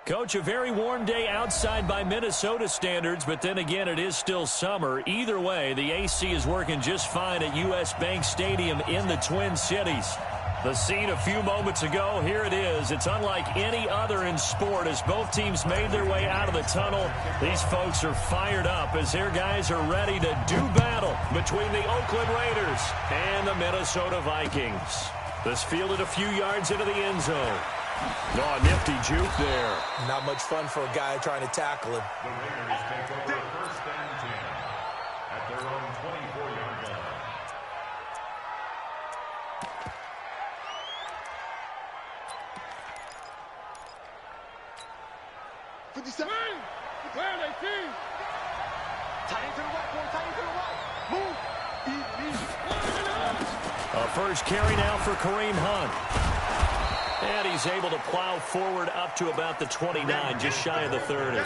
Coach, a very warm day outside by Minnesota standards, but then again, it is still summer. Either way, the AC is working just fine at U.S. Bank Stadium in the Twin Cities. The scene a few moments ago, here it is. It's unlike any other in sport as both teams made their way out of the tunnel. These folks are fired up as their guys are ready to do battle between the Oakland Raiders and the Minnesota Vikings. This fielded a few yards into the end zone. Oh, nifty juke there. Not much fun for a guy trying to tackle him. The Raiders take over first and 10 at their own 24-yard line. Where they see? Tight into the right, boy. Tight into the right. Move. A first carry now for Kareem Hunt. And he's able to plow forward up to about the 29, just shy of the 30.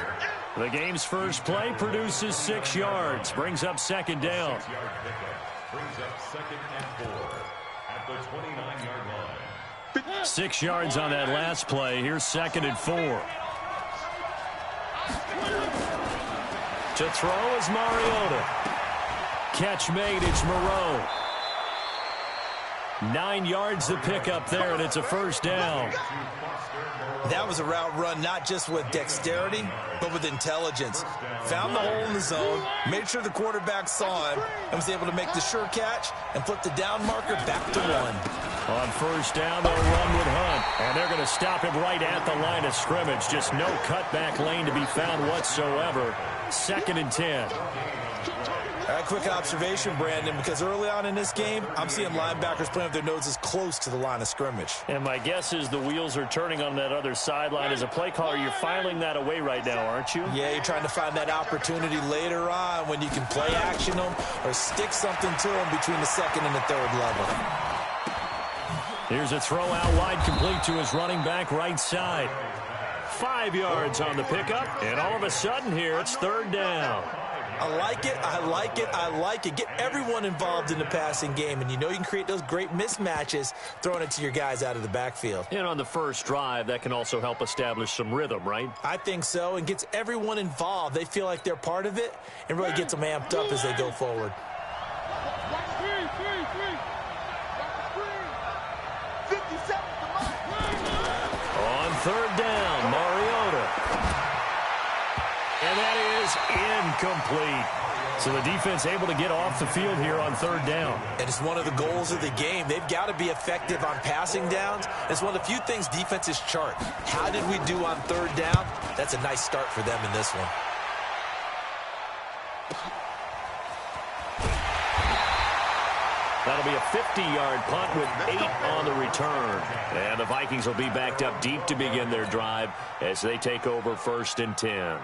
The game's first play produces 6 yards, brings up second down. Brings up second and 4 at the 29-yard line. 6 yards on that last play. Here's second and 4. To throw is Mariota. Catch made, it's Moreau. 9 yards to pick up there, and it's a first down. That was a route run not just with dexterity, but with intelligence. Found the hole in the zone, made sure the quarterback saw him, and was able to make the sure catch and flip the down marker back to 1. On first down, they'll run with Hunt, and they're going to stop him right at the line of scrimmage. Just no cutback lane to be found whatsoever. Second and 10. All right, quick observation, Brandon, because early on in this game, I'm seeing linebackers playing with their noses close to the line of scrimmage. And my guess is the wheels are turning on that other sideline. As a play caller, you're filing that away right now, aren't you? Yeah, you're trying to find that opportunity later on when you can play action them or stick something to them between the second and the third level. Here's a throw out wide, complete to his running back right side. 5 yards on the pickup, and all of a sudden here, it's third down. I like it, I like it, I like it. Get everyone involved in the passing game, and you know you can create those great mismatches throwing it to your guys out of the backfield. And on the first drive, that can also help establish some rhythm, right? I think so, and gets everyone involved. They feel like they're part of it, and really gets them amped up as they go forward. On third down, Mariota. And that is incomplete. So the defense able to get off the field here on third down. And it's one of the goals of the game. They've got to be effective on passing downs. It's one of the few things defenses chart. How did we do on third down? That's a nice start for them in this one. That'll be a 50-yard punt with 8 on the return. And the Vikings will be backed up deep to begin their drive as they take over first and 10.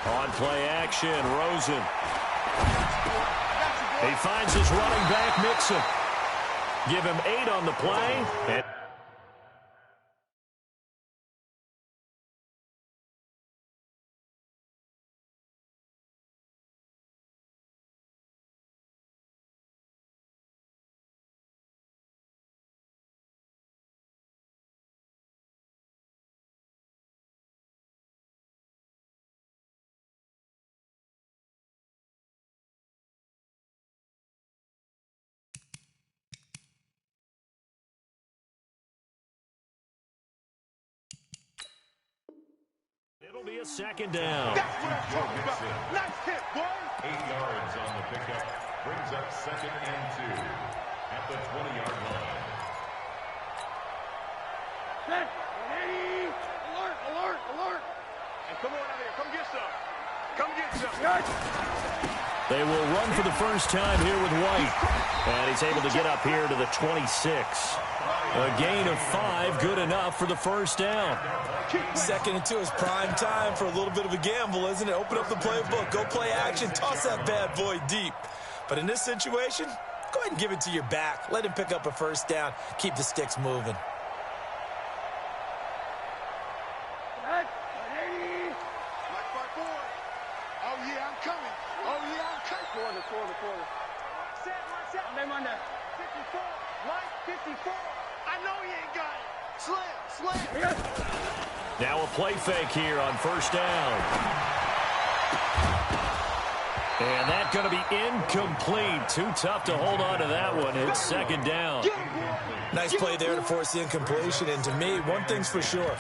On play action, Rosen. He finds his running back, Mixon. Give him 8 on the play. And it'll be a second down. That's what I'm talking about. Nice hit, boy. 8 yards on the pickup. Brings up second and 2 at the 20-yard line. Set. Ready. Alert, alert, alert. And come on out here. Come get some. Come get some. They will run for the first time here with White. And he's able to get up here to the 26. A gain of 5, good enough for the first down. Second and 2 is prime time for a little bit of a gamble, isn't it? Open up the playbook, go play action, toss that bad boy deep. But in this situation, Go ahead and give it to your back. Let him pick up a first down. Keep the sticks moving. Monday. 54. Mike, 54. I know you ain't got it. Slam. Now a play fake here on first down. And that's going to be incomplete. Too tough to hold on to that one. It's second down. Nice play there to force the incompletion. And to me, one thing's for sure.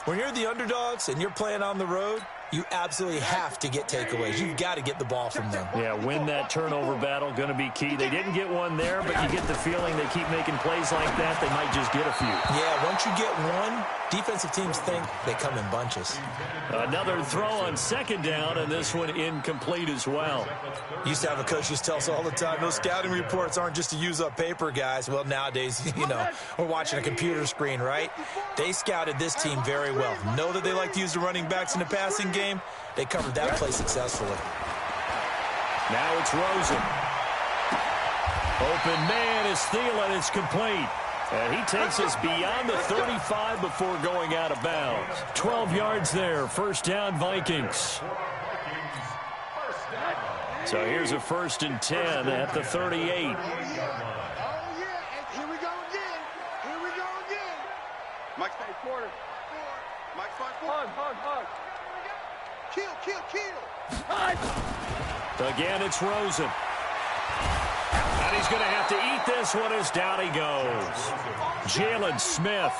When you're the underdogs and you're playing on the road, you absolutely have to get takeaways. You've got to get the ball from them. Yeah, win that turnover battle, going to be key. They didn't get one there, but you get the feeling they keep making plays like that, they might just get a few. Yeah, once you get one, defensive teams think they come in bunches. Another throw on second down, and this one incomplete as well. Used to have a coach used to tell us all the time, those scouting reports aren't just to use up paper, guys. Well, nowadays, we're watching a computer screen, right? They scouted this team very well. Know that they like to use the running backs in the passing game. They covered that play successfully. Now it's Rosen. Open man is Thielen. It's complete. And he takes us beyond the 35 before going out of bounds. 12 yards there. First down, Vikings. So here's a 1st and 10 at the 38. Oh, yeah. Here we go again. Here we go again. Mike's 5 quarter. Mike's 5 quarter. Hug. Kill. Again, it's Rosen. And he's going to have to eat this one as down he goes. Jalen Smith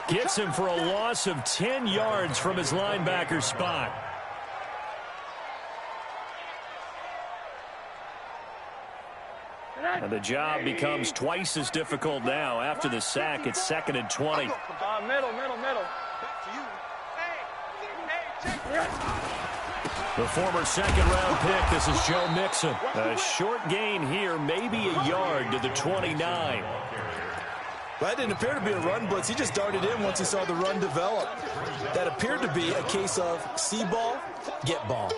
gets him for a loss of 10 yards from his linebacker spot. And the job becomes twice as difficult now. After the sack, it's 2nd and 20. Middle. Back to you. Hey, The former second-round pick, this is Joe Mixon. A short gain here, maybe a yard to the 29. That didn't appear to be a run blitz. He just darted in once he saw the run develop. That appeared to be a case of see ball, get ball.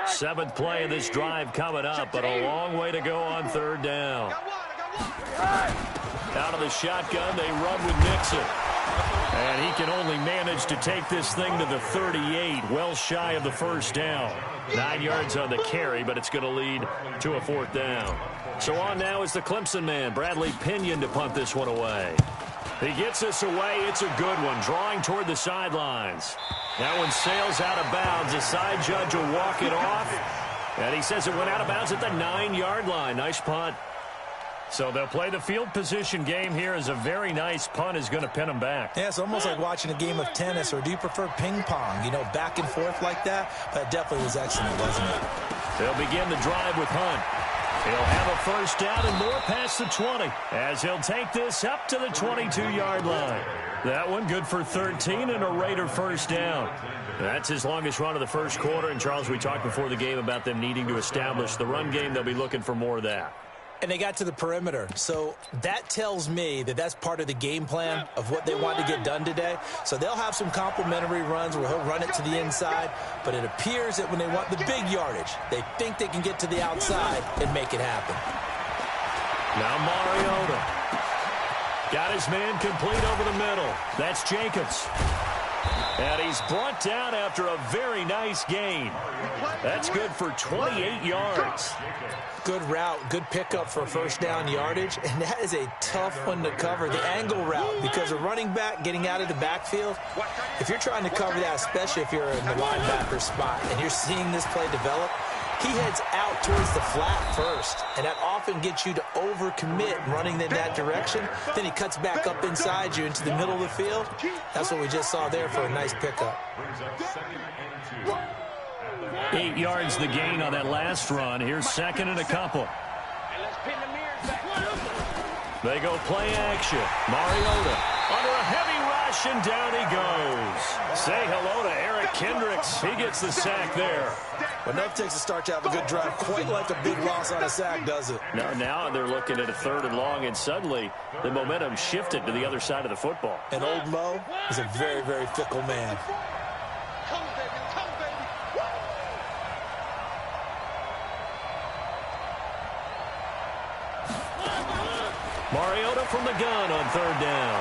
7th play of this drive coming up, but a long way to go on 3rd down. Out of the shotgun, they run with Mixon. And he can only manage to take this thing to the 38, well shy of the first down. 9 yards on the carry, but it's going to lead to a 4th down. So on now is the Clemson man, Bradley Pinion, to punt this one away. He gets this away. It's a good one, drawing toward the sidelines. That one sails out of bounds. The side judge will walk it off. And he says it went out of bounds at the 9-yard line. Nice punt. So they'll play the field position game here as a very nice punt is going to pin them back. Yeah, it's almost like watching a game of tennis, or do you prefer ping pong? Back and forth like that? But it definitely was excellent, wasn't it? They'll begin the drive with Hunt. He'll have a first down and more past the 20 as he'll take this up to the 22-yard line. That one good for 13 and a Raider first down. That's his longest run of the first quarter. And, Charles, we talked before the game about them needing to establish the run game. They'll be looking for more of that. And they got to the perimeter. So that tells me that that's part of the game plan of what they want to get done today. So they'll have some complimentary runs where he'll run it to the inside. But it appears that when they want the big yardage, they think they can get to the outside and make it happen. Now Mariota. Got his man complete over the middle. That's Jacobs. And he's brought down after a very nice gain. That's good for 28 yards. Good route, good pickup for first down yardage, and that is a tough one to cover, the angle route, because a running back getting out of the backfield, if you're trying to cover that, especially if you're in the linebacker spot and you're seeing this play develop, he heads out towards the flat first, and that often gets you to overcommit running in that direction. Then he cuts back up inside you into the middle of the field. That's what we just saw there for a nice pickup. 8 yards the gain on that last run. Here's 2nd and a couple. They go play action. Mariota under a heavy rush, and down he goes. Say hello to Eric Kendricks. He gets the sack there. Well, enough takes to start to have a good drive. Quite like a big loss on a sack, does it? Now they're looking at a 3rd and long, and suddenly the momentum shifted to the other side of the football. And old Mo is a very, very fickle man. Mariota from the gun on third down.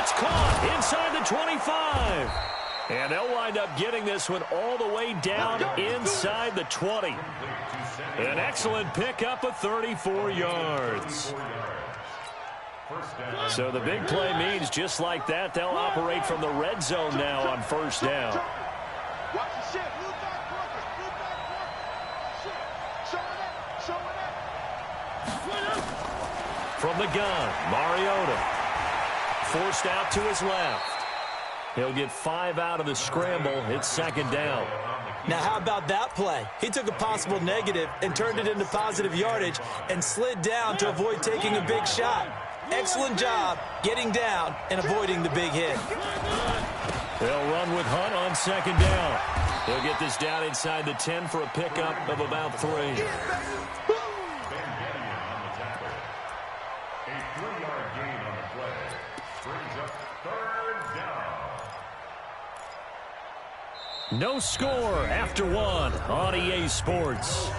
It's caught inside the 25. And they'll wind up getting this one all the way down inside the 20. An excellent pickup of 34 yards. So the big play means just like that, they'll operate from the red zone now on first down. From the gun, Mariota. Forced out to his left. He'll get 5 out of the scramble. It's second down. Now, how about that play? He took a possible negative and turned it into positive yardage and slid down to avoid taking a big shot. Excellent job getting down and avoiding the big hit. They'll run with Hunt on second down. He'll get this down inside the 10 for a pickup of about 3. A 3-yard gain on the play. Brings up third down. No score after 1 on EA Sports.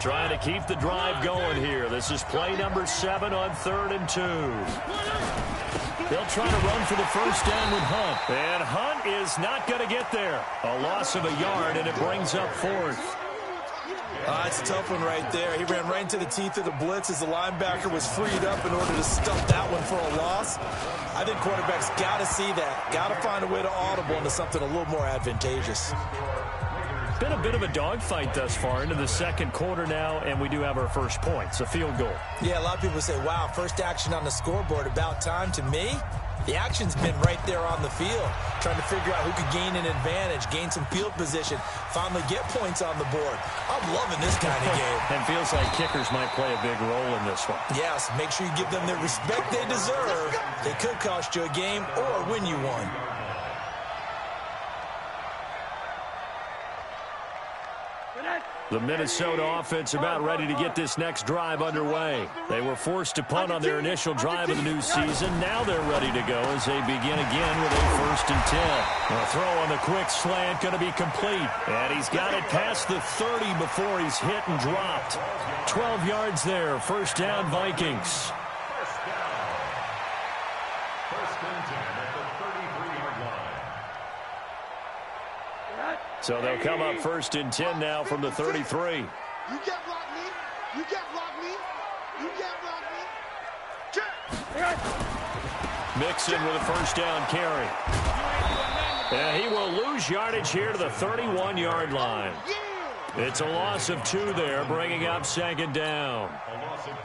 Trying to keep the drive going here. This is play number 7 on 3rd and 2. They'll try to run for the first down with Hunt. And Hunt is not going to get there. A loss of a yard, and it brings up 4th. It's a tough one right there. He ran right into the teeth of the blitz as the linebacker was freed up in order to stuff that one for a loss. I think quarterbacks got to see that. Got to find a way to audible into something a little more advantageous. Been a bit of a dogfight thus far into the second quarter now, and we do have our first points, a field goal. Yeah, a lot of people say, wow, first action on the scoreboard, about time. To me, the action's been right there on the field, trying to figure out who could gain an advantage, gain some field position, finally get points on the board. I'm loving this kind of game. And feels like kickers might play a big role in this one. Yes, make sure you give them the respect they deserve. They could cost you a game or win you one. The Minnesota offense about ready to get this next drive underway. They were forced to punt on their initial drive of the new season. Now they're ready to go as they begin again with a 1st and 10. A throw on the quick slant going to be complete. And he's got it past the 30 before he's hit and dropped. 12 yards there. First down, Vikings. So they'll come up 1st and 10 now from the 33. You can't block me. You can't block me. You can't block me. Mixon with a first down carry. And he will lose yardage here to the 31-yard line. It's a loss of 2 there, bringing up second down.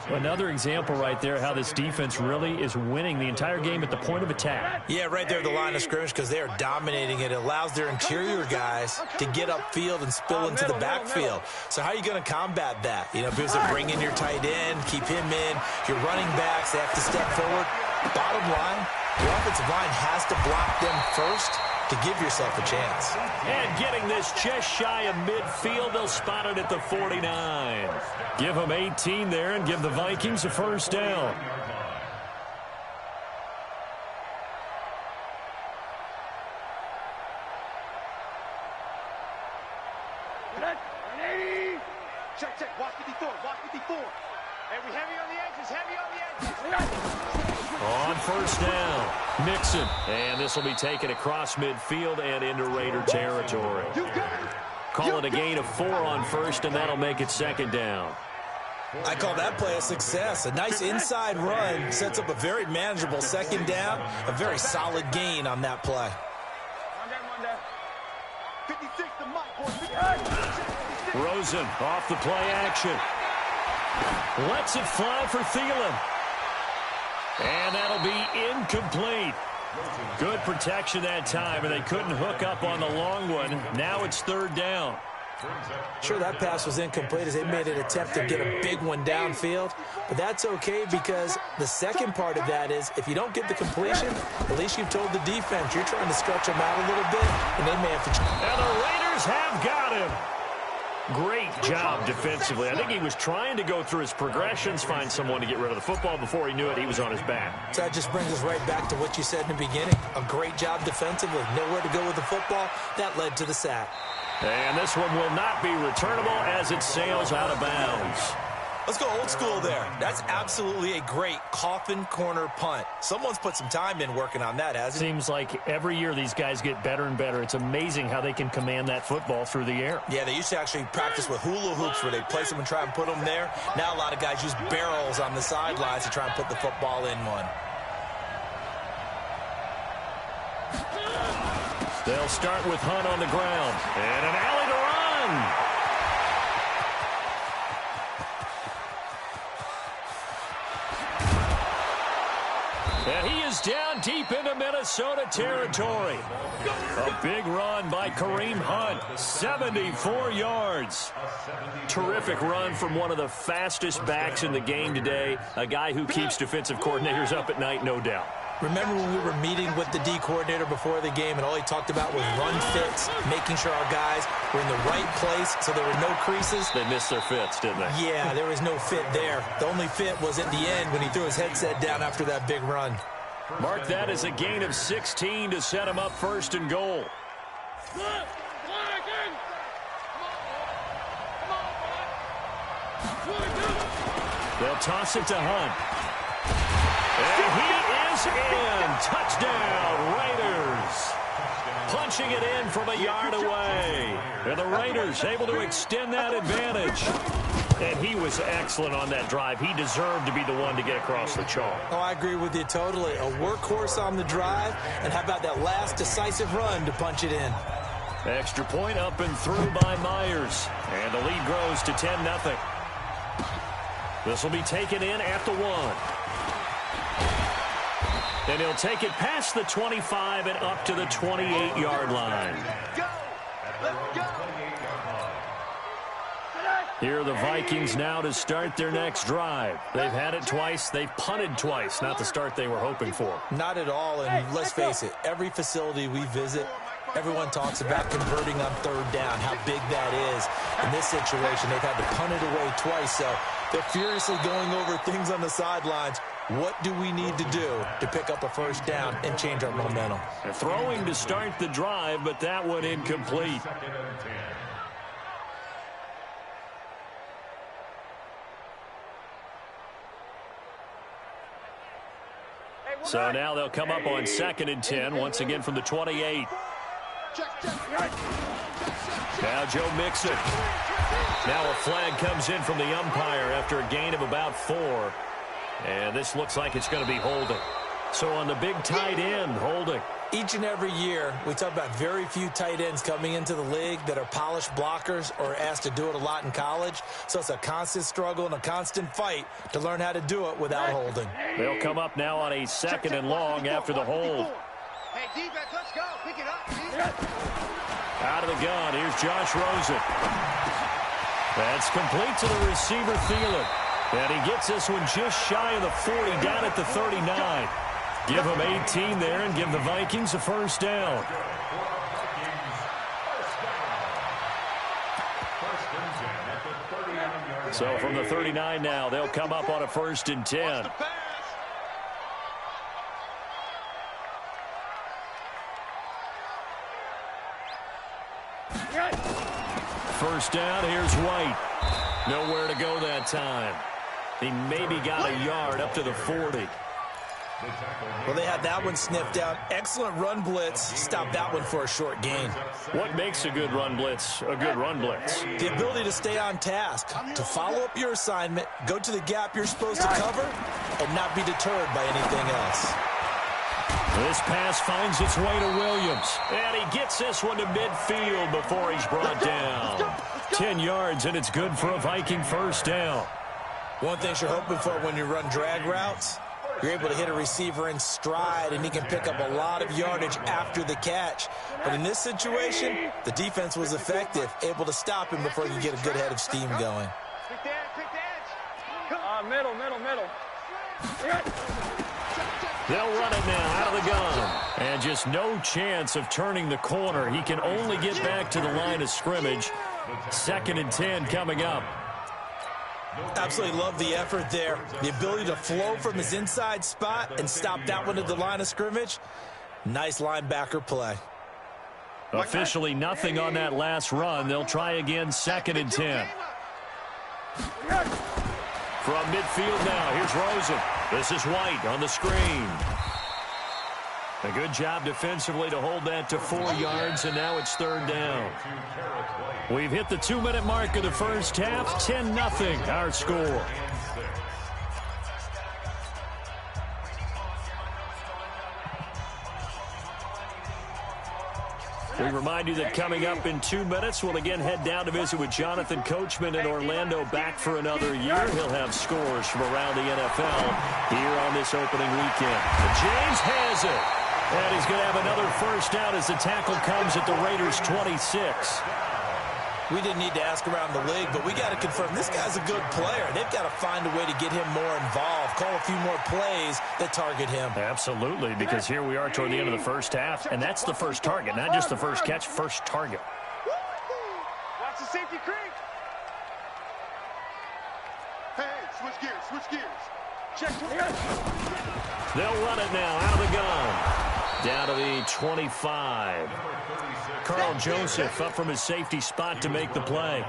Another example right there how this defense really is winning the entire game at the point of attack. Yeah, right there at the line of scrimmage because they are dominating it. It allows their interior guys to get upfield and spill into the backfield. So how are you going to combat that? You know, because they're bringing your tight end, keep him in. Your running backs, they have to step forward. Bottom line, your offensive line has to block them first to give yourself a chance. And getting this just shy of midfield, they'll spot it at the 49. Give them 18 there and give the Vikings a first down. Check, check. Watch 54. Watch 54. And we heavy on the edges. Heavy on the edges. On first down, Mixon. And this will be taken across midfield and into Raider territory. Call it a gain of 4 on first, and that'll make it second down. I call that play a success. A nice inside run sets up a very manageable second down. A very solid gain on that play. 56 to Mike. Rosen off the play action. Lets it fly for Thielen. And that'll be incomplete. Good protection that time, and they couldn't hook up on the long one. Now it's third down. Sure, that pass was incomplete as they made an attempt to get a big one downfield. But that's okay because the second part of that is if you don't get the completion, at least you've told the defense you're trying to stretch them out a little bit, and they may have to. And the Raiders have got him. Great job defensively. I think he was trying to go through his progressions, find someone to get rid of the football. Before he knew it, he was on his back. So that just brings us right back to what you said in the beginning. A great job defensively. Nowhere to go with the football. That led to the sack. And this one will not be returnable as it sails out of bounds. Let's go old school there. That's absolutely a great coffin corner punt. Someone's put some time in working on that, hasn't it? Seems like every year these guys get better and better. It's amazing how they can command that football through the air. Yeah, they used to actually practice with hula hoops where they place them and try and put them there. Now a lot of guys use barrels on the sidelines to try and put the football in one. They'll start with Hunt on the ground. And an alley to run. And he is down deep into Minnesota territory. A big run by Kareem Hunt, 74 yards. Terrific run from one of the fastest backs in the game today, a guy who keeps defensive coordinators up at night, no doubt. Remember when we were meeting with the D coordinator before the game and all he talked about was run fits, making sure our guys were in the right place so there were no creases? They missed their fits, didn't they? Yeah, there was no fit there. The only fit was at the end when he threw his headset down after that big run. Mark that as a gain of 16 to set him up first and goal. They'll toss it to Hunt. And he is in. Touchdown, Raiders. Punching it in from a yard away. And the Raiders able to extend that advantage. And he was excellent on that drive. He deserved to be the one to get across the chalk. Oh, I agree with you totally. A workhorse on the drive. And how about that last decisive run to punch it in? Extra point up and through by Myers. And the lead grows to 10-0. This will be taken in at the 1. And he'll take it past the 25 and up to the 28-yard line. Here are the Vikings now to start their next drive. They've had it twice. They've punted twice. Not the start they were hoping for. Not at all. And let's face it, every facility we visit, everyone talks about converting on third down, how big that is. In this situation, they've had to punt it away twice. So they're furiously going over things on the sidelines. What do we need to do to pick up a first down and change our momentum? They're throwing to start the drive, but that one incomplete. So now they'll come up on 2nd and 10, once again from the 28. Now Joe Mixon. Now a flag comes in from the umpire after a gain of about 4. And this looks like it's going to be holding. So on the big tight end, holding. Each and every year, we talk about very few tight ends coming into the league that are polished blockers or asked to do it a lot in college. So it's a constant struggle and a constant fight to learn how to do it without holding. They'll come up now on a 2nd and long after the hold. Hey, defense, let's go. Pick it up. Out of the gun, here's Josh Rosen. That's complete to the receiver, Thielen. And he gets this one just shy of the 40, down at the 39. Give him 18 there and give the Vikings a first down. So from the 39 now, they'll come up on a 1st and 10. First down, here's White. Nowhere to go that time. He maybe got a yard up to the 40. Well, they had that one sniffed out. Excellent run blitz. Stopped that one for a short gain. What makes a good run blitz a good run blitz? The ability to stay on task, to follow up your assignment, go to the gap you're supposed to cover, and not be deterred by anything else. This pass finds its way to Williams. And he gets this one to midfield before he's brought down. 10 yards, and it's good for a Viking first down. One thing you're hoping for when you run drag routes, you're able to hit a receiver in stride, and he can pick up a lot of yardage after the catch. But in this situation, the defense was effective, able to stop him before he could get a good head of steam going. Middle. They'll run it now out of the gun. And just no chance of turning the corner. He can only get back to the line of scrimmage. 2nd and 10 coming up. Absolutely love the effort there. The ability to flow from his inside spot and stop that one at the line of scrimmage. Nice linebacker play. Officially nothing on that last run. They'll try again, 2nd and 10. From midfield now, here's Rosen. This is White on the screen. A good job defensively to hold that to 4 yards, and now it's 3rd down. We've hit the 2-minute mark of the first half. 10-0 our score. We remind you that coming up in 2 minutes, we'll again head down to visit with Jonathan Coachman in Orlando, back for another year. He'll have scores from around the NFL here on this opening weekend. But James has it. And he's going to have another first down as the tackle comes at the Raiders' 26. We didn't need to ask around the league, but we got to confirm this guy's a good player. They've got to find a way to get him more involved, call a few more plays that target him. Absolutely, because here we are toward the end of the first half, and that's the first target, not just the first catch, first target. Watch the safety creep. Hey, switch gears. Check. They'll run it now out of the gun. Down to the 25. Carl Joseph up from his safety spot to make the play.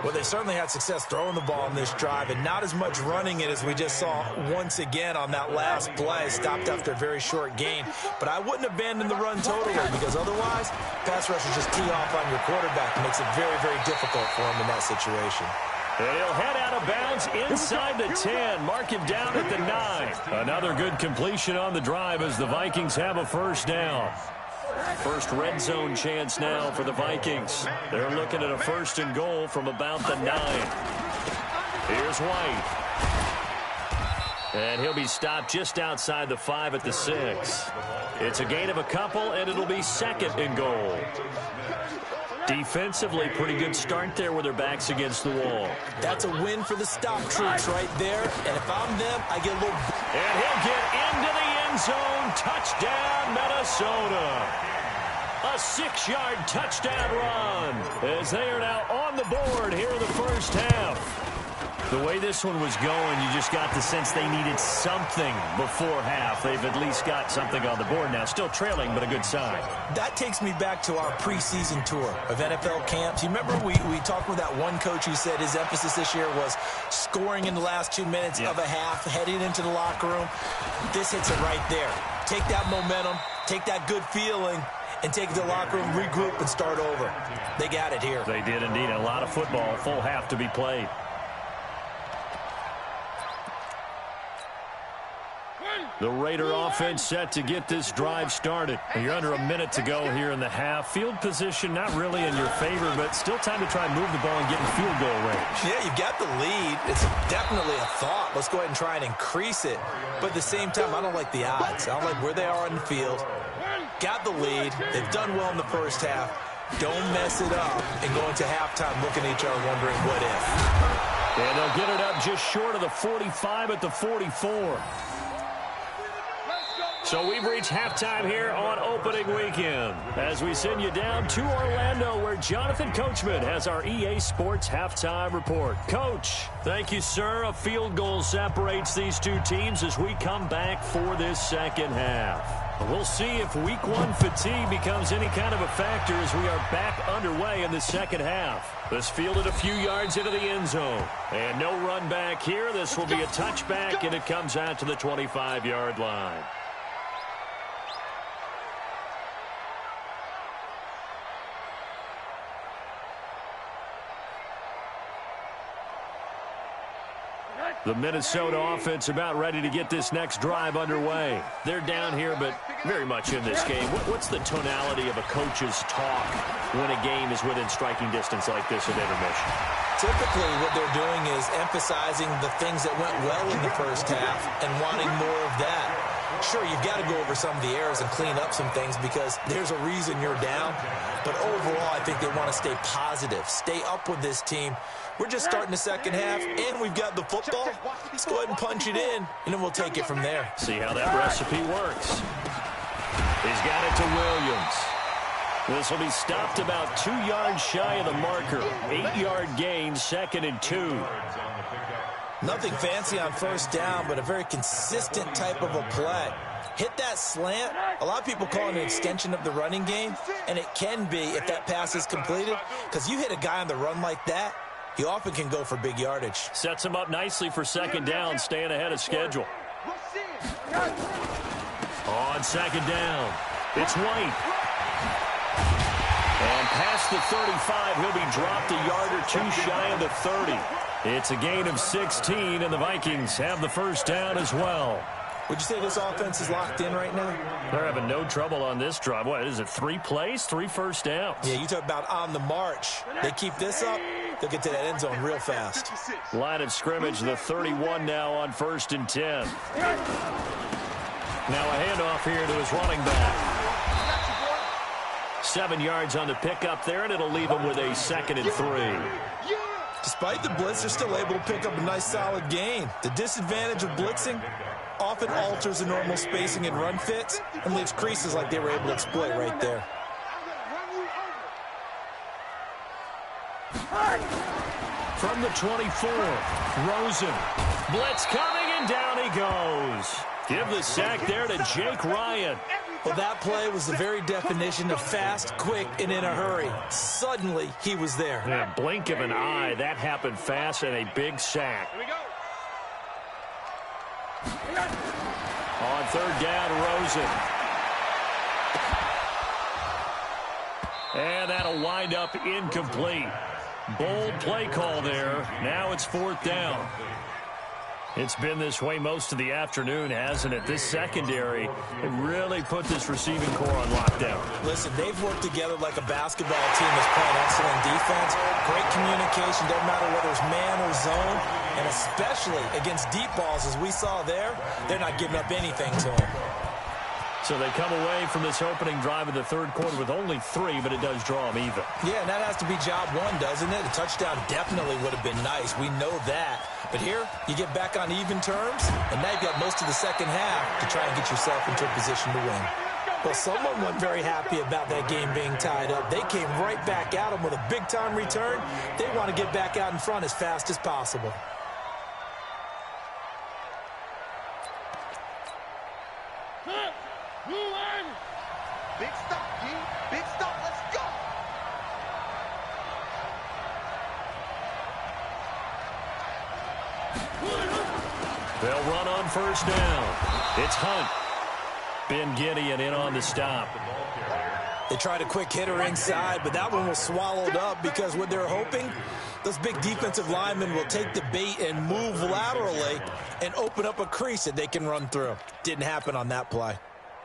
Well, they certainly had success throwing the ball in this drive, and not as much running it as we just saw once again on that last play. Stopped after a very short gain. But I wouldn't abandon the run totally, because otherwise, pass rushers just tee off on your quarterback. It makes it very, very difficult for him in that situation. And he'll head out of bounds inside the 10. Mark him down at the 9. Another good completion on the drive as the Vikings have a first down. First red zone chance now for the Vikings. They're looking at a 1st and goal from about the 9. Here's White. And he'll be stopped just outside the 5 at the 6. It's a gain of a couple, and it'll be 2nd and goal. Defensively, pretty good start there with their backs against the wall. That's a win for the stop troops right there. And if I'm them, I get a little... And he'll get into the end zone. Touchdown, Minnesota. A 6-yard touchdown run as they are now on the board here in the first half. The way this one was going, you just got the sense they needed something before half. They've at least got something on the board now. Still trailing, but a good sign. That takes me back to our preseason tour of NFL camps. You remember we talked with that one coach who said his emphasis this year was scoring in the last 2 minutes of a half, heading into the locker room. This hits it right there. Take that momentum, take that good feeling, and take it to the locker room, regroup, and start over. They got it here. They did indeed. A lot of football, full half to be played. The Raider offense set to get this drive started. You're under a minute to go here in the half. Field position not really in your favor, but still time to try and move the ball and get in field goal range. Yeah, you've got the lead. It's definitely a thought. Let's go ahead and try and increase it. But at the same time, I don't like the odds. I don't like where they are on the field. Got the lead. They've done well in the first half. Don't mess it up and go into halftime looking at each other wondering what if. And they'll get it up just short of the 45 at the 44. So we've reached halftime here on opening weekend as we send you down to Orlando where Jonathan Coachman has our EA Sports halftime report. Coach, thank you, sir. A field goal separates these two teams as we come back for this second half. We'll see if week one fatigue becomes any kind of a factor as we are back underway in the second half. This fielded a few yards into the end zone. And no run back here. This will be a touchback, and it comes out to the 25-yard line. The Minnesota offense about ready to get this next drive underway. They're down here, but very much in this game. What's the tonality of a coach's talk when a game is within striking distance like this at intermission? Typically, what they're doing is emphasizing the things that went well in the first half and wanting more of that. Sure, you've got to go over some of the errors and clean up some things because there's a reason you're down. But overall, I think they want to stay positive, stay up with this team. We're just starting the second half, and we've got the football. Let's go ahead and punch it in, and then we'll take it from there. See how that recipe works. He's got it to Williams. This will be stopped about 2 yards shy of the marker. 8-yard gain, 2nd and 2. Nothing fancy on first down, but a very consistent type of a play. hit that slant. A lot of people call it an extension of the running game, and it can be if that pass is completed, because you hit a guy on the run like that, he often can go for big yardage. Sets him up nicely for second down, staying ahead of schedule. On second down, it's White. And past the 35, he'll be dropped a yard or two shy of the 30. It's a gain of 16, and the Vikings have the first down as well. Would you say this offense is locked in right now? They're having no trouble on this drive. What is it, 3 plays, 3 first downs? Yeah, you talk about on the march. They keep this up, they'll get to that end zone real fast. Line of scrimmage, the 31 now on 1st and 10. Now a handoff here to his running back. 7 yards on the pickup there, and it'll leave him with a 2nd and 3. Despite the blitz, they're still able to pick up a nice solid gain. The disadvantage of blitzing often alters the normal spacing and run fits and leaves creases like they were able to exploit right there. From the 24, Rosen. Blitz coming, and down he goes. Give the sack there to Jake Ryan. Well, that play was the very definition of fast, quick, and in a hurry. Suddenly, he was there. Yeah, blink of an eye, that happened fast, and a big sack. Here we go. On 3rd down, Rosen. And that'll wind up incomplete. Bold play call there. Now it's 4th down. It's been this way most of the afternoon, hasn't it? This secondary, it really put this receiving core on lockdown. Listen, they've worked together like a basketball team that's playing excellent defense. Great communication, doesn't matter whether it's man or zone. And especially against deep balls, as we saw there, they're not giving up anything to them. So they come away from this opening drive of the 3rd quarter with only 3, but it does draw them even. Yeah, and that has to be job 1, doesn't it? A touchdown definitely would have been nice. We know that. But here, you get back on even terms, and now you've got most of the second half to try and get yourself into a position to win. Well, someone wasn't very happy about that game being tied up. They came right back at them with a big-time return. They want to get back out in front as fast as possible. Big stop, G. Big stop. Let's go. They'll run on 1st down. It's Hunt. Ben Gideon in on the stop. They tried a quick hitter inside, but that one was swallowed up because what they're hoping, those big defensive linemen will take the bait and move laterally and open up a crease that they can run through. Didn't happen on that play.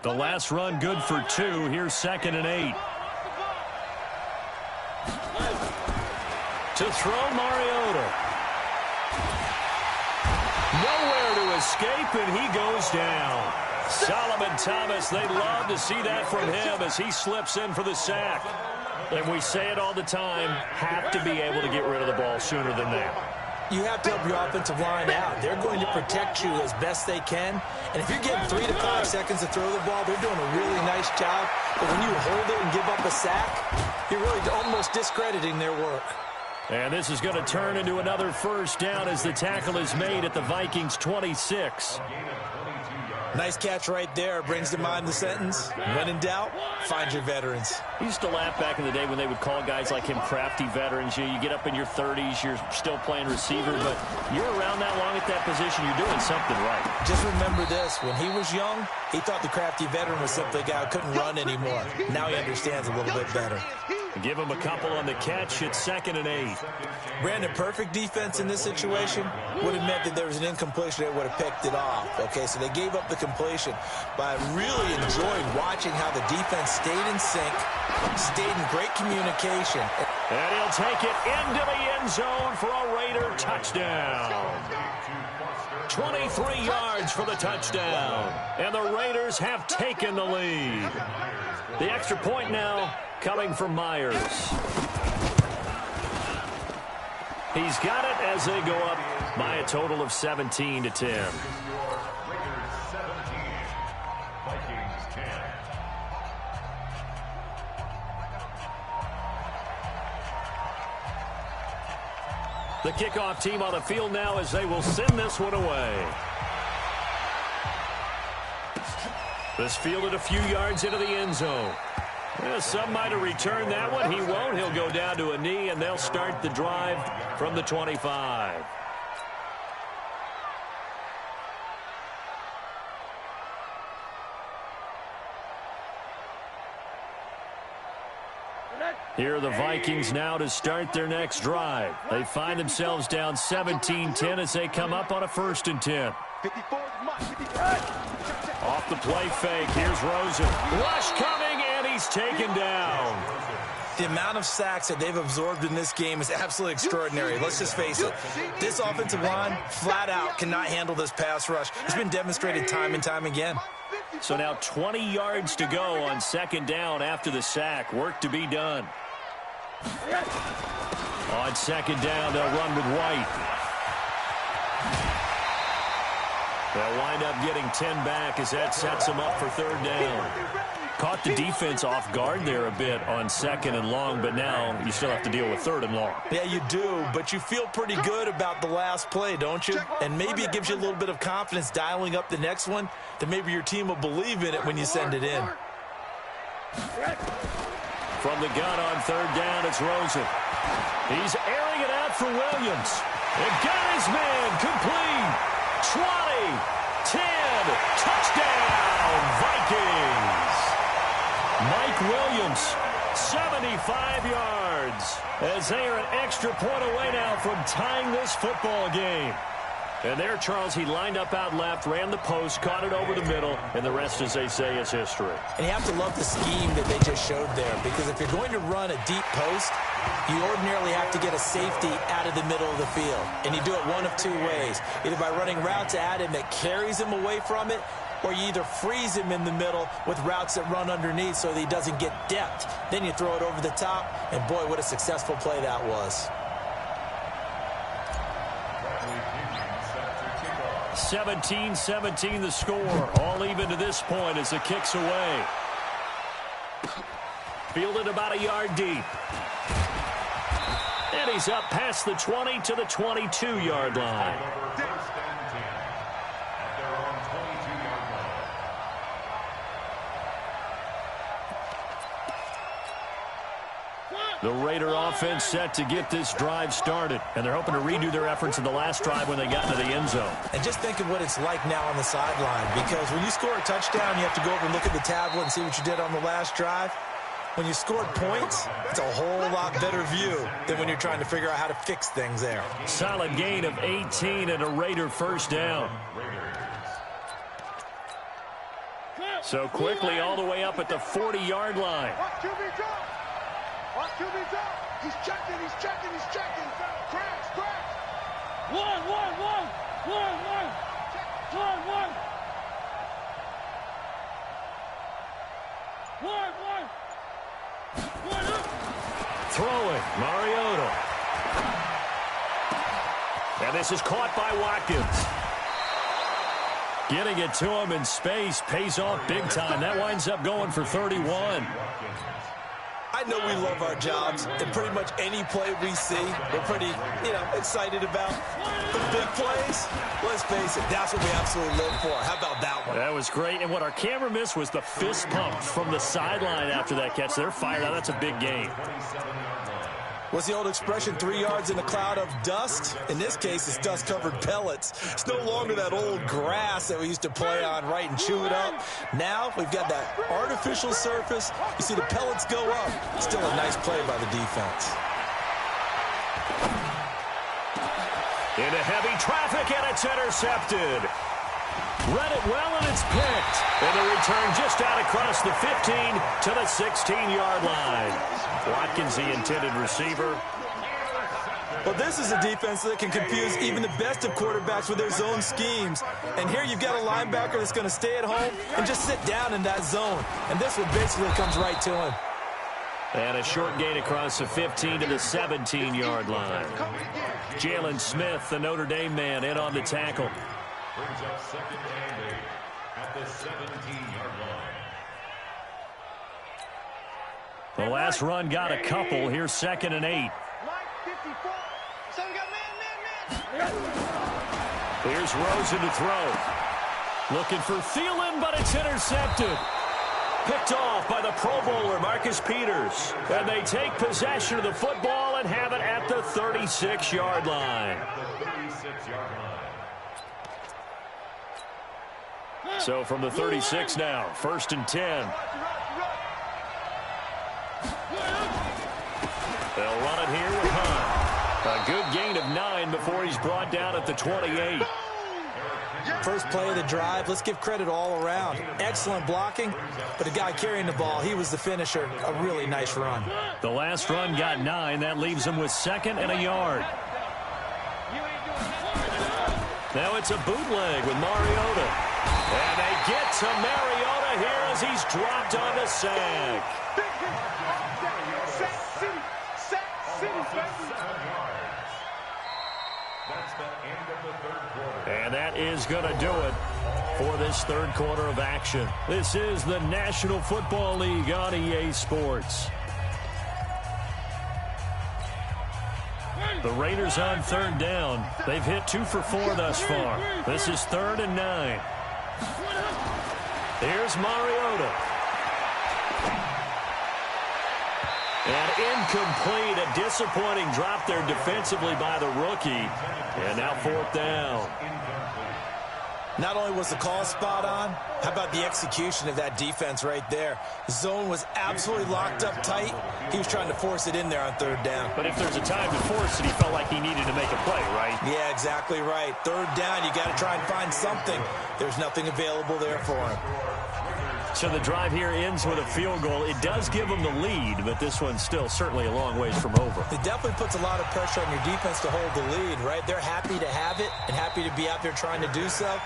The last run good for 2. Here's 2nd and 8. To throw, Mariota. Nowhere to escape, and he goes down. Solomon Thomas, they'd love to see that from him as he slips in for the sack. And we say it all the time, have to be able to get rid of the ball sooner than that. You have to help your offensive line out. They're going to protect you as best they can. And if you're getting 3 to 5 seconds to throw the ball, they're doing a really nice job. But when you hold it and give up a sack, you're really almost discrediting their work. And this is going to turn into another 1st down as the tackle is made at the Vikings 26. Nice catch right there. Brings to mind the sentence, when in doubt, find your veterans. I used to laugh back in the day when they would call guys like him crafty veterans. You get up in your 30s, you're still playing receiver, but you're around that long at that position, you're doing something right. Just remember this, when he was young, he thought the crafty veteran was simply a guy who couldn't run anymore. Now he understands a little bit better. Give him a couple on the catch. It's 2nd and 8. Brandon, perfect defense in this situation would have meant that there was an incompletion that would have picked it off. Okay, so they gave up the completion. But I really enjoyed watching how the defense stayed in sync, stayed in great communication. And he'll take it into the end zone for a Raider touchdown. 23 yards for the touchdown. And the Raiders have taken the lead. The extra point now coming from Myers. He's got it as they go up by a total of 17 to 10. Raiders 17, Vikings 10. The kickoff team on the field now as they will send this one away. This fielded a few yards into the end zone. Well, some might have returned that one. He won't. He'll go down to a knee, and they'll start the drive from the 25. Here are the Vikings now to start their next drive. They find themselves down 17-10 as they come up on a 1st and 10. Off the play fake, here's Rosen. Rush coming, and he's taken down. The amount of sacks that they've absorbed in this game is absolutely extraordinary. Let's just face it. This offensive line, flat out, cannot handle this pass rush. It's been demonstrated time and time again. So now 20 yards to go on 2nd down after the sack. Work to be done. On 2nd down, they'll run with White. They'll wind up getting 10 back as that sets them up for 3rd down. Caught the defense off guard there a bit on 2nd and long, but now you still have to deal with 3rd and long. Yeah, you do, but you feel pretty good about the last play, don't you? And maybe it gives you a little bit of confidence dialing up the next one, that maybe your team will believe in it when you send it in. From the gun on 3rd down, it's Rosen. He's airing it out for Williams. And got his man complete. 20, 10, touchdown, Vikings. Mike Williams, 75 yards, as they are an extra point away now from tying this football game. And there, Charles, he lined up out left, ran the post, caught it over the middle, and the rest, as they say, is history. And you have to love the scheme that they just showed there, because if you're going to run a deep post, you ordinarily have to get a safety out of the middle of the field. And you do it one of two ways, either by running routes at him that carries him away from it, or you either freeze him in the middle with routes that run underneath so that he doesn't get depth. Then you throw it over the top, and boy, what a successful play that was. 17-17 the score. All even to this point as the kick's away. Fielded about a yard deep. And he's up past the 20 to the 22-yard line. The Raider offense set to get this drive started, and they're hoping to redo their efforts in the last drive when they got into the end zone. And just think of what it's like now on the sideline, because when you score a touchdown, you have to go over and look at the tablet and see what you did on the last drive. When you scored points, it's a whole lot better view than when you're trying to figure out how to fix things there. Solid gain of 18 and a Raider 1st down. So quickly all the way up at the 40-yard line. He's checking, he's checking, he's checking. Crash, crash. One. Throwing, Mariota. And this is caught by Watkins. Getting it to him in space pays off big time. That winds up going for 31. I know we love our jobs, and pretty much any play we see, we're pretty, excited about. The big plays, let's face it, that's what we absolutely live for. How about that one? That was great, and what our camera missed was the fist pump from the sideline after that catch. They're fired out. That's a big game. What's the old expression, 3 yards in a cloud of dust? In this case, it's dust-covered pellets. It's no longer that old grass that we used to play on, right, and chew it up. Now we've got that artificial surface. You see the pellets go up. Still a nice play by the defense. Into heavy traffic, and it's intercepted. Read it well, and it's picked. And the return just out across the 15 to the 16-yard line. Watkins, the intended receiver. Well, this is a defense that can confuse even the best of quarterbacks with their zone schemes. And here you've got a linebacker that's going to stay at home and just sit down in that zone. And this one basically comes right to him. And a short gain across the 15 to the 17-yard line. Jalen Smith, the Notre Dame man, in on the tackle. Brings up 2nd and 8 at the 17-yard line. The last run got a couple. Here's 2nd and 8. Here's Rosen to throw. Looking for Thielen, but it's intercepted. Picked off by the Pro Bowler, Marcus Peters. And they take possession of the football and have it at the 36-yard line. So from the 36 now, 1st and 10. They'll run it here with Hunt. A good gain of 9 before he's brought down at the 28. First play of the drive, let's give credit all around. Excellent blocking, but the guy carrying the ball, he was the finisher. A really nice run. The last run got 9. That leaves him with 2nd and a yard. Now it's a bootleg with Mariota. And they get to Mariota here as he's dropped on the sack. And that is going to do it for this third quarter of action. This is the National Football League on EA Sports. The Raiders on 3rd down. They've hit 2 for 4 thus far. This is 3rd and 9. Here's Mariota. And incomplete, a disappointing drop there defensively by the rookie. And now 4th down. Not only was the call spot on, how about the execution of that defense right there? Zone was absolutely locked up tight. He was trying to force it in there on 3rd down. But if there's a time to force it, he felt like he needed to make a play, right? Yeah, exactly right. 3rd down, you got to try and find something. There's nothing available there for him. So the drive here ends with a field goal. It does give them the lead, but this one's still certainly a long ways from over. It definitely puts a lot of pressure on your defense to hold the lead, right? They're happy to have it and happy to be out there trying to do so.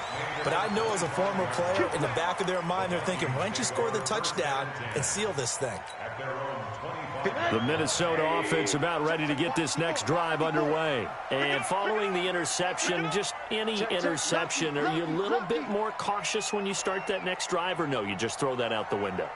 But I know as a former player, in the back of their mind, they're thinking, why don't you score the touchdown and seal this thing? The Minnesota offense about ready to get this next drive underway. And following the interception, just any interception, are you a little bit more cautious when you start that next drive, or no, you just throw that out the window?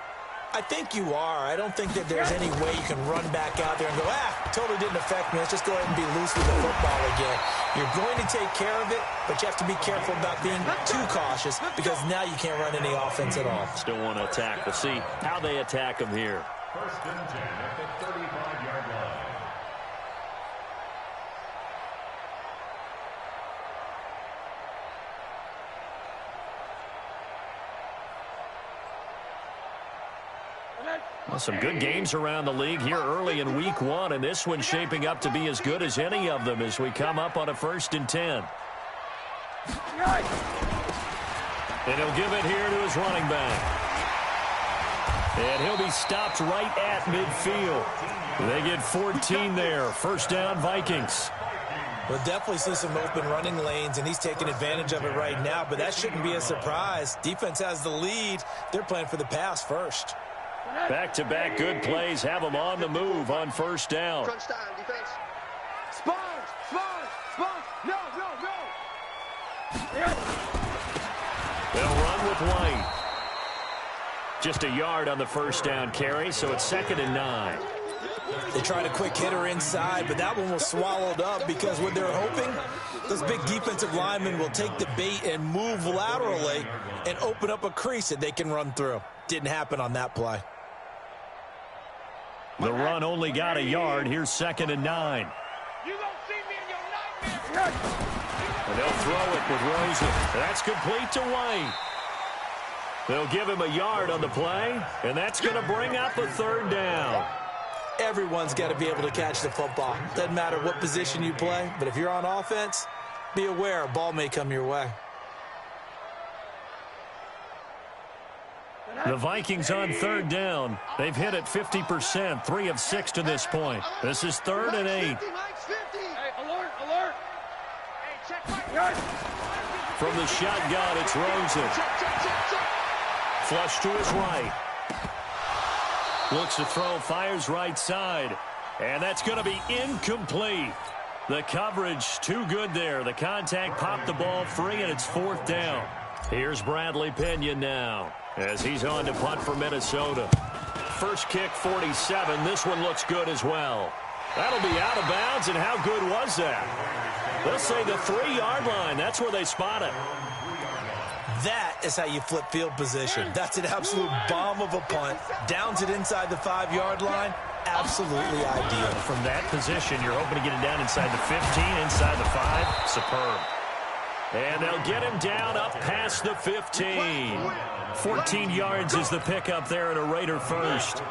I think you are. I don't think that there's any way you can run back out there and go, totally didn't affect me. Let's just go ahead and be loose with the football again. You're going to take care of it, but you have to be careful about being too cautious because now you can't run any offense at all. Still want to attack. We'll see how they attack them here. 1st and 10 at the 35-yard line. Well, some good games around the league here early in week 1, and this one's shaping up to be as good as any of them as we come up on a 1st and 10. And he'll give it here to his running back. And he'll be stopped right at midfield. They get 14 there. 1st down, Vikings. We'll definitely see some open running lanes, and he's taking advantage of it right now, but that shouldn't be a surprise. Defense has the lead. They're playing for the pass first. Back-to-back good plays have them on the move on 1st down. Crunch time, defense. Sponge. No. They'll run with White. Just a yard on the 1st down carry, so it's 2nd and 9. They tried a quick hitter inside, but that one was swallowed up because what they're hoping, those big defensive linemen will take the bait and move laterally and open up a crease that they can run through. Didn't happen on that play. The run only got a yard. Here's 2nd and 9. You don't see me in your nightmares. And they'll throw it with Rosen. That's complete to White. They'll give him a yard on the play, and that's going to bring up a 3rd down. Everyone's got to be able to catch the football. Doesn't matter what position you play, but if you're on offense, be aware a ball may come your way. The Vikings on 3rd down. They've hit it 50%, 3 of 6 to this point. This is 3rd and 8. Hey, alert. Hey, check my... From the shotgun, it's Rosen. Flush to his right. Looks to throw, fires right side. And that's going to be incomplete. The coverage too good there. The contact popped the ball free, and it's 4th down. Here's Bradley Pinion now as he's on to punt for Minnesota. First kick, 47. This one looks good as well. That'll be out of bounds, and how good was that? They'll say the 3-yard line. That's where they spot it. That is how you flip field position. That's an absolute bomb of a punt. Downs it inside the 5-yard line. Absolutely ideal. From that position, you're hoping to get it down inside the 15, inside the 5. Superb. And they'll get him down up past the 15. 14 yards is the pickup there, and a Raider first.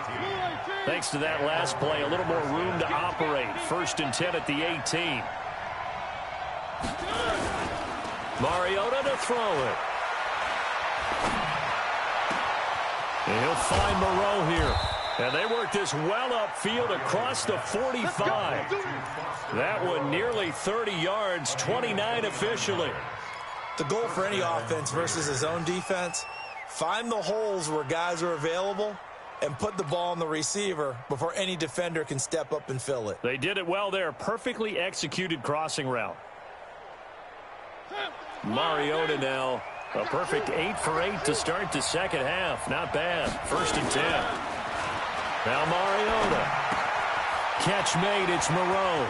Thanks to that last play, a little more room to operate. 1st and 10 at the 18. Mariota to throw it. And he'll find Moreau here. And they work this well upfield across the 45. That one nearly 30 yards, 29 officially. The goal for any offense versus his own defense, find the holes where guys are available and put the ball on the receiver before any defender can step up and fill it. They did it well there. Perfectly executed crossing route. Mariota now, a perfect 8 for 8 to start the second half. Not bad. 1st and 10. Now Mariota. Catch made. It's Moreau.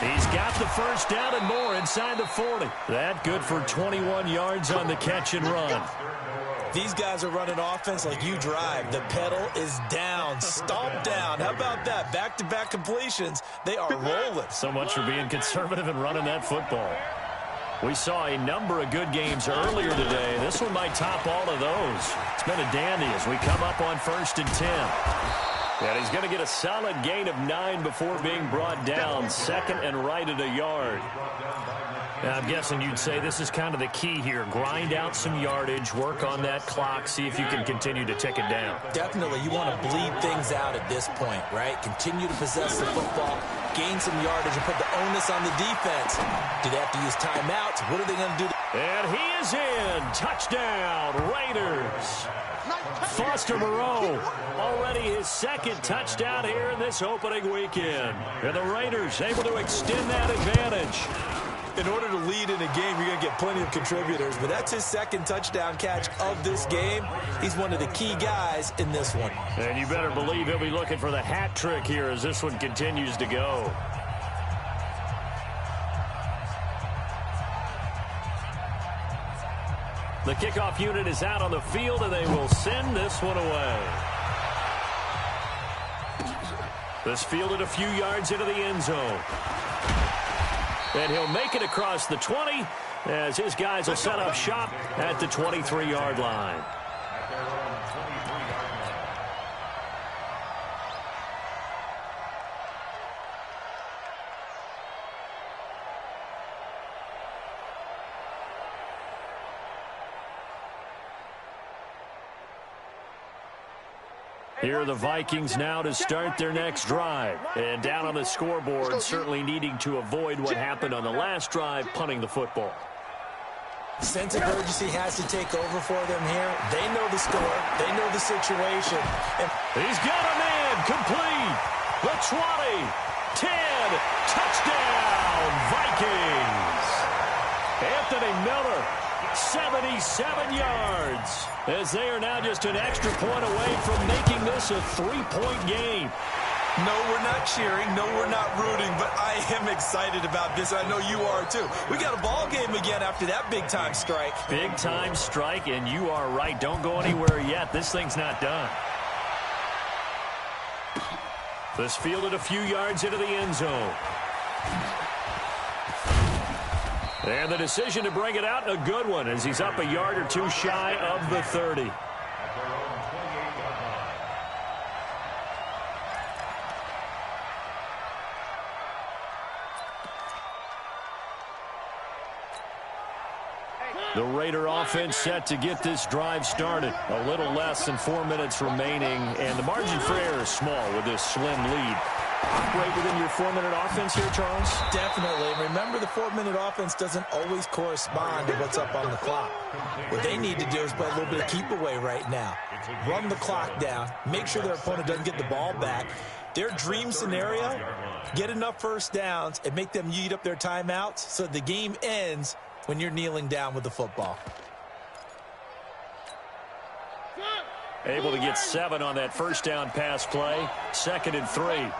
He's got the first down and more inside the 40. That good for 21 yards on the catch and run. These guys are running offense like you drive. The pedal is down, stomp down. How about that? Back-to-back completions. They are rolling. So much for being conservative and running that football. We saw a number of good games earlier today. This one might top all of those. It's been a dandy as we come up on 1st and 10. And he's going to get a solid gain of 9 before being brought down. 2nd and right at a yard. Now, I'm guessing you'd say this is kind of the key here. Grind out some yardage, work on that clock, see if you can continue to tick it down. Definitely. You want to bleed things out at this point, right? Continue to possess the football, gain some yardage, and put the onus on the defense. Do they have to use timeouts? What are they going to do? And he is in. Touchdown, Raiders. Foster Moreau, already his 2nd touchdown here in this opening weekend. And the Raiders able to extend that advantage. In order to lead in a game, you're going to get plenty of contributors, but that's his 2nd touchdown catch of this game. He's one of the key guys in this one. And you better believe he'll be looking for the hat trick here as this one continues to go. The kickoff unit is out on the field, and they will send this one away. This fielded a few yards into the end zone. And he'll make it across the 20 as his guys will set up shop at the 23-yard line. Here are the Vikings now to start their next drive. And down on the scoreboard, certainly needing to avoid what happened on the last drive, punting the football. Sense of urgency has to take over for them here. They know the score. They know the situation. And he's got a man complete. The 20, 10, touchdown, Vikings. Anthony Miller, 77 yards, as they are now just an extra point away from making this a 3-point game. No, we're not cheering. No, we're not rooting, but I am excited about this. I know you are too. We got a ball game again after that big-time strike. Big-time strike, and you are right. Don't go anywhere yet. This thing's not done. This fielded a few yards into the end zone. And the decision to bring it out, a good one, as he's up a yard or two shy of the 30. The Raider offense set to get this drive started. A little less than 4 minutes remaining, and the margin for error is small with this slim lead. Operate within your 4-minute offense here, Charles? Definitely. Remember, the 4-minute offense doesn't always correspond to what's up on the clock. What they need to do is play a little bit of keep away right now. Run the clock down. Make sure their opponent doesn't get the ball back. Their dream scenario, get enough first downs and make them eat up their timeouts so the game ends when you're kneeling down with the football. Able to get 7 on that first down pass play. 2nd and 3.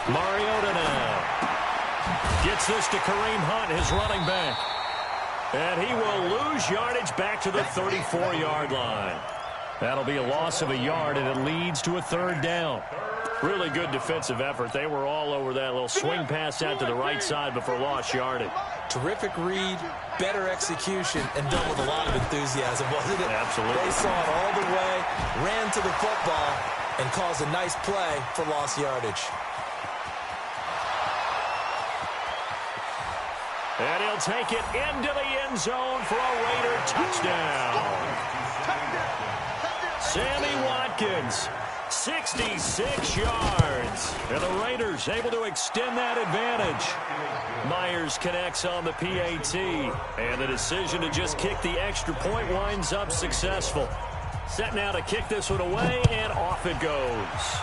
Mariota now gets this to Kareem Hunt, his running back. And he will lose yardage back to the 34-yard line. That'll be a loss of a yard, and it leads to a third down. Really good defensive effort. They were all over that little swing pass out to the right side before lost yardage. Terrific read, better execution, and done with a lot of enthusiasm, wasn't it? Absolutely. They saw it all the way, ran to the football, and caused a nice play for lost yardage. And he'll take it into the end zone for a Raider touchdown. Sammy Watkins, 66 yards. And the Raiders able to extend that advantage. Myers connects on the PAT. And the decision to just kick the extra point winds up successful. Set now to kick this one away, and off it goes.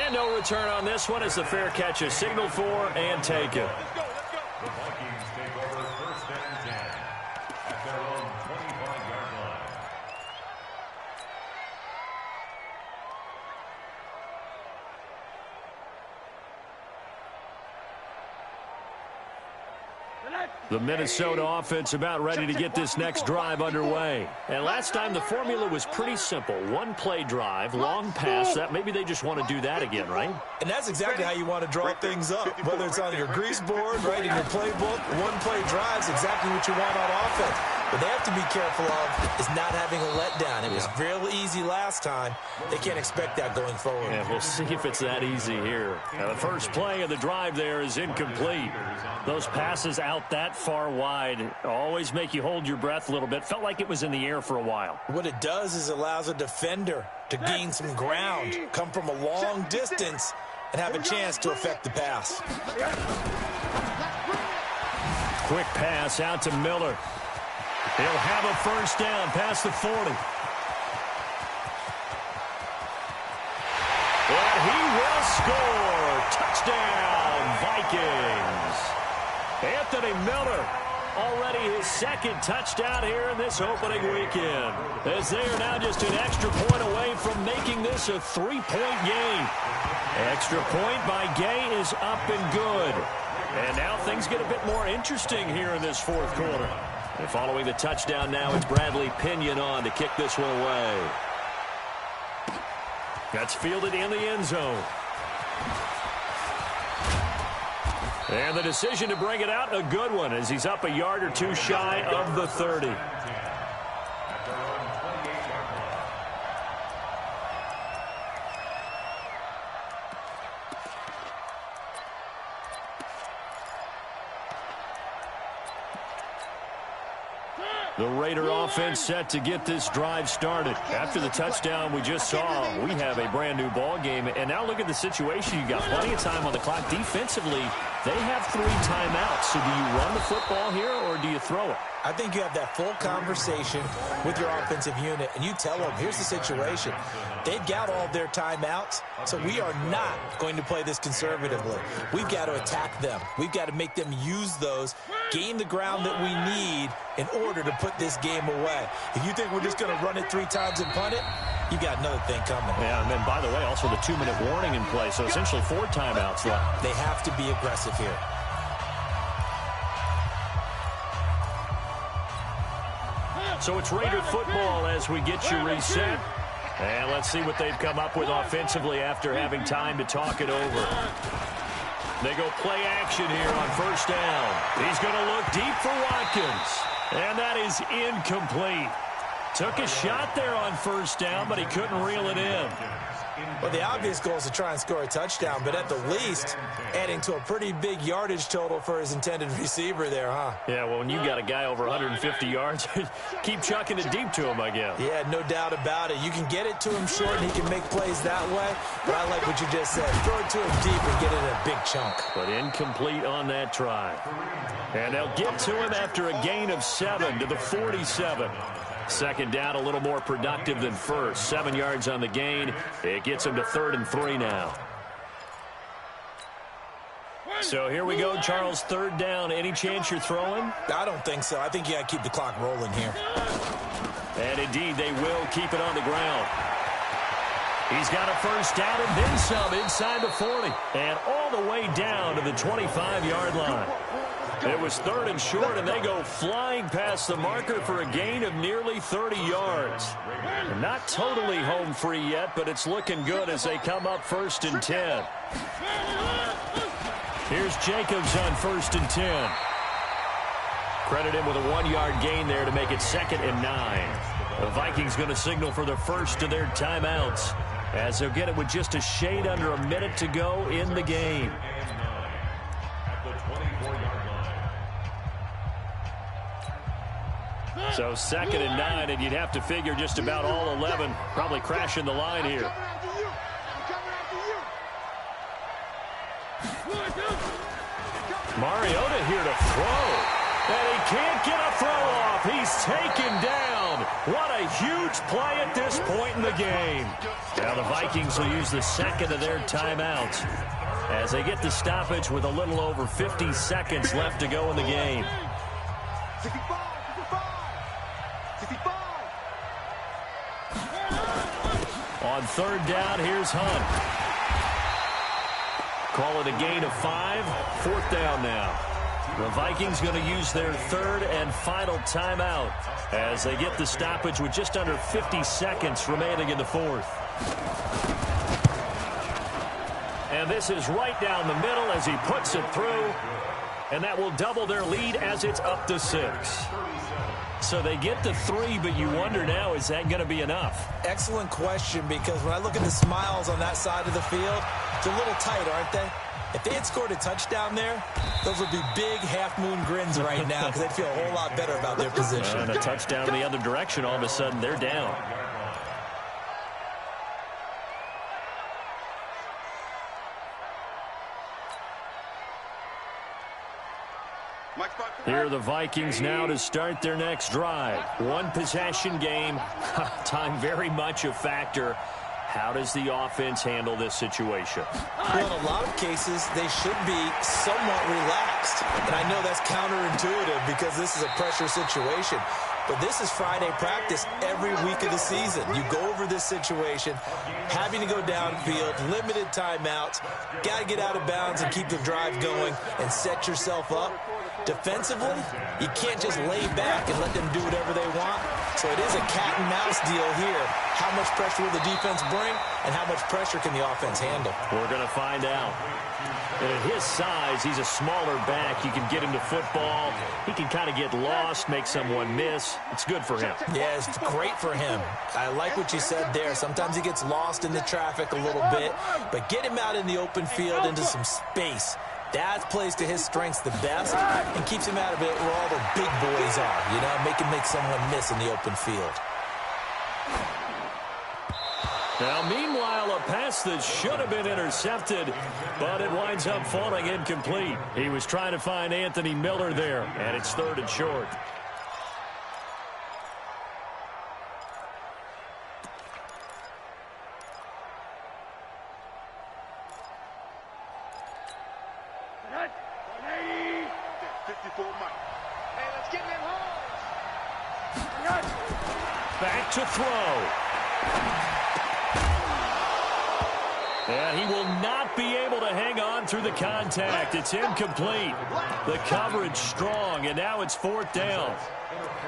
And no return on this one as the fair catch is signaled for and taken. The Vikings take over first and 10 at their own 25-yard line. The Minnesota offense about ready to get this next drive underway. And last time the formula was pretty simple. One play drive, long pass. That maybe they just want to do that again, right? And that's exactly how you want to draw things up. Whether it's on your grease board, right in your playbook, one play drive's exactly what you want on offense. What they have to be careful of is not having a letdown. It was real easy last time. They can't expect that going forward. Yeah, we'll see if it's that easy here. Now, the first play of the drive there is incomplete. Those passes out that far wide always make you hold your breath a little bit. Felt like it was in the air for a while. What it does is allows a defender to gain some ground, come from a long distance, and have a chance to affect the pass. Quick pass out to Miller. He'll have a first down past the 40. And he will score. Touchdown, Vikings. Anthony Miller, already his second touchdown here in this opening weekend. As they are now just an extra point away from making this a three-point game. Extra point by Gay is up and good. And now things get a bit more interesting here in this fourth quarter. And following the touchdown now, it's Bradley Pinion on to kick this one away. That's fielded in the end zone. And the decision to bring it out, a good one, as he's up a yard or two shy of the 30. The Raider offense set to get this drive started. After the touchdown we just saw, we have a brand new ball game. And now look at the situation. You got plenty of time on the clock. Defensively, they have 3 timeouts. So do you run the football here or do you throw it? I think you have that full conversation with your offensive unit, and you tell them, here's the situation. They've got all their timeouts, so we are not going to play this conservatively. We've got to attack them. We've got to make them use those, gain the ground that we need in order to put this game away. If you think we're just going to run it 3 times and punt it, you got another thing coming. Yeah, and then, by the way, also the 2-minute warning in play, so essentially 4 timeouts left. They have to be aggressive here. So it's Raider football as we get you reset. And let's see what they've come up with offensively after having time to talk it over. They go play action here on first down. He's going to look deep for Watkins. And that is incomplete. Took a shot there on first down, but he couldn't reel it in. Well, the obvious goal is to try and score a touchdown, but at the least, adding to a pretty big yardage total for his intended receiver there, huh? Yeah, well, when you got a guy over 150 yards, keep chucking it deep to him, I guess. Yeah, no doubt about it. You can get it to him short, and he can make plays that way, but I like what you just said. Throw it to him deep and get it in a big chunk. But incomplete on that try. And they'll get to him after a gain of 7 to the 47. Second down, a little more productive than first. 7 yards on the gain. It gets him to 3rd and 3 now. So here we go, Charles. 3rd down. Any chance you're throwing? I don't think so. I think you got to keep the clock rolling here. And indeed, they will keep it on the ground. He's got a first down and then some inside the 40. And all the way down to the 25-yard line. It was 3rd and short, and they go flying past the marker for a gain of nearly 30 yards. They're not totally home free yet, but it's looking good as they come up 1st and 10. Here's Jacobs on 1st and 10. Credit him with a 1-yard gain there to make it 2nd and 9. The Vikings going to signal for the first of their timeouts, as they'll get it with just a shade under a minute to go in the game. So 2nd and 9, and you'd have to figure just about all 11 probably crashing the line here. Mariota here to throw. And he can't get a throw off. He's taken down. What a huge play at this point in the game. Now the Vikings will use the 2nd of their timeouts as they get the stoppage with a little over 50 seconds left to go in the game. On 3rd down, here's Hunt. Call it a gain of 5. 4th down now. The Vikings going to use their 3rd and final timeout as they get the stoppage with just under 50 seconds remaining in the 4th. And this is right down the middle as he puts it through. And that will double their lead as it's up to 6. So they get to 3, but you wonder now, is that going to be enough? Excellent question, because when I look at the smiles on that side of the field, it's a little tight, aren't they? If they had scored a touchdown there, those would be big half-moon grins right now because they'd feel a whole lot better about their position. And a touchdown in the other direction, all of a sudden they're down. Here are the Vikings now to start their next drive. 1-possession game. Time very much a factor. How does the offense handle this situation? Well, in a lot of cases, they should be somewhat relaxed. And I know that's counterintuitive because this is a pressure situation. But this is Friday practice every week of the season. You go over this situation, having to go downfield, limited timeouts, got to get out of bounds and keep the drive going and set yourself up. Defensively, you can't just lay back and let them do whatever they want. So it is a cat and mouse deal here. How much pressure will the defense bring, and how much pressure can the offense handle? We're going to find out. And at his size, he's a smaller back. You can get him to football. He can kind of get lost, make someone miss. It's good for him. Yeah, it's great for him. I like what you said there. Sometimes he gets lost in the traffic a little bit, but get him out in the open field into some space. That plays to his strengths the best and keeps him out of it where all the big boys are, you know, make someone miss in the open field. Now, meanwhile, a pass that should have been intercepted, but it winds up falling incomplete. He was trying to find Anthony Miller there, and it's 3rd and short. Back to throw. And he will not be able to hang on through the contact. It's incomplete. The coverage strong, and now it's 4th down.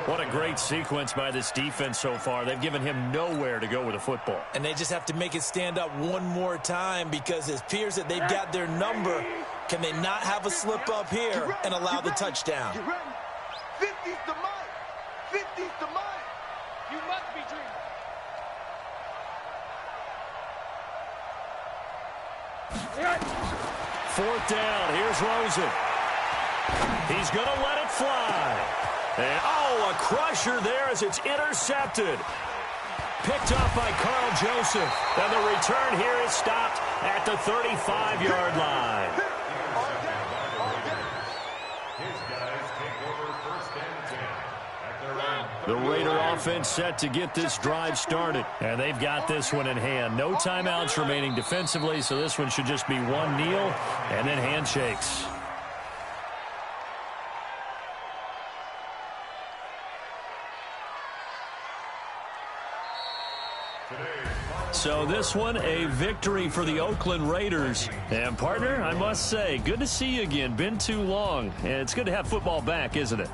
What a great sequence by this defense so far. They've given him nowhere to go with the football. And they just have to make it stand up one more time because it appears that they've got their number. Can they not have a slip up here and allow the touchdown? 50's the mark. 50's the mark. You must be dreaming. Fourth down. Here's Rosen. He's going to let it fly. And, oh, a crusher there as it's intercepted. Picked off by Carl Joseph. And the return here is stopped at the 35-yard line. The Raider offense set to get this drive started. And they've got this one in hand. No timeouts remaining defensively, so this one should just be one kneel and then handshakes. So this one, a victory for the Oakland Raiders. And, partner, I must say, good to see you again. Been too long. And it's good to have football back, isn't it?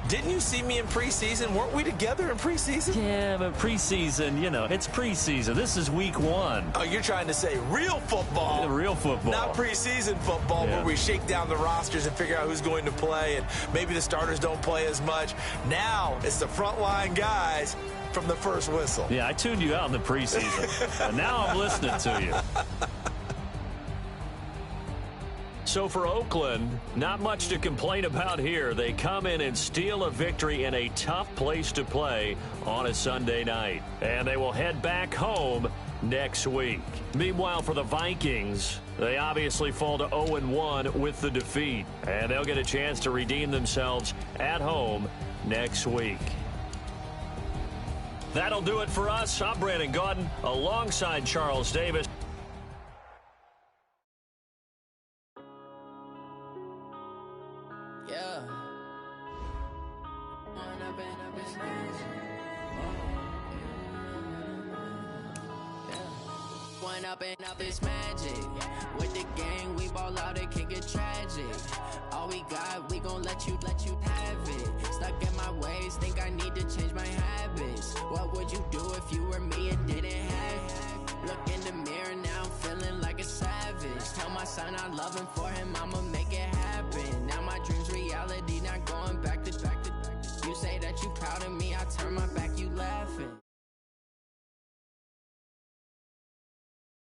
Didn't you see me in preseason? Weren't we together in preseason? Yeah, but preseason, you know, it's preseason. This is week 1. Oh, you're trying to say real football. Real football. Not preseason football where we shake down the rosters and figure out who's going to play, and maybe the starters don't play as much. Now it's the frontline guys from the first whistle. Yeah, I tuned you out in the preseason. And now I'm listening to you. So for Oakland, not much to complain about here. They come in and steal a victory in a tough place to play on a Sunday night. And they will head back home next week. Meanwhile, for the Vikings, they obviously fall to 0-1 with the defeat. And they'll get a chance to redeem themselves at home next week. That'll do it for us. I'm Brandon Gaudin alongside Charles Davis. Up is magic. With the gang, we ball out, it can get tragic. All we got, we gon' let you have it. Stuck in my ways, think I need to change my habits. What would you do if you were me and didn't have it? Look in the mirror, now I'm feeling like a savage. Tell my son I love him, for him I'ma make it happen. Now my dream's reality, not going back to. You say that you proud of me, I turn my back